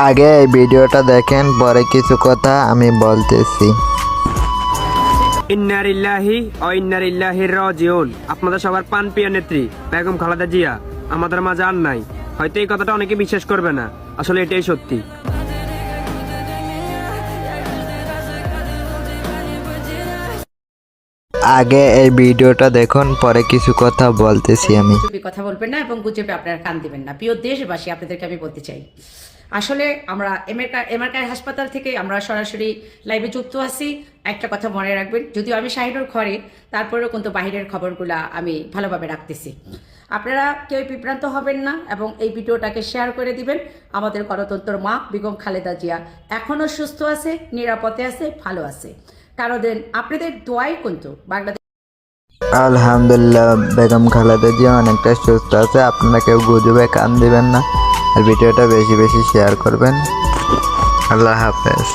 আগে এই ভিডিওটা দেখেন, পরে কিছু কথা আমি বলতেছি। ইন্না লিল্লাহি ওয়া ইন্না ইলাইহি রাজিউন। আপনাদের সবার প্রাণপ্রিয় নেত্রী বেগম খালেদা জিয়া আমাদের মাঝে আর নাই। হয়তো এই কথাটা অনেকে বিশ্বাস করবে না, আসলে এটাই সত্যি। আগে এই ভিডিওটা দেখুন, পরে কিছু কথা বলতেছি আমি। গুজবে কথা বলবেন না এবং গুজবে আপনারা কান দিবেন না। প্রিয় দেশবাসী, আপনাদেরকে আমি বলতে চাই, আসলে আমরা এমআরকার হাসপাতাল থেকে আমরা সরাসরি লাইভে যুক্ত আছি। একটা কথা মনে রাখবেন, যদিও আমি শাহিনুর ঘরে, তারপরেও কিন্তু বাহিরের খবরগুলো আমি ভালোভাবে রাখতেছি। আপনারা কেউ বিভ্রান্ত হবেন না এবং এই ভিডিওটাকে শেয়ার করে দিবেন। আমাদের গণতন্ত্র মা বেগম খালেদা জিয়া এখনও সুস্থ আছে, নিরাপদে আছে, ভালো আছে। কারণ আপনাদের দোয়াই কিন্তু বাংলাদেশ। আলহামদুলিল্লাহ, বেগম খালেদা জিয়া অনেকটা সুস্থ আছে। আপনারা কেউ গুজবে কান দিবেন না আর ভিডিওটা বেশি বেশি শেয়ার করবেন। আল্লাহ হাফেজ।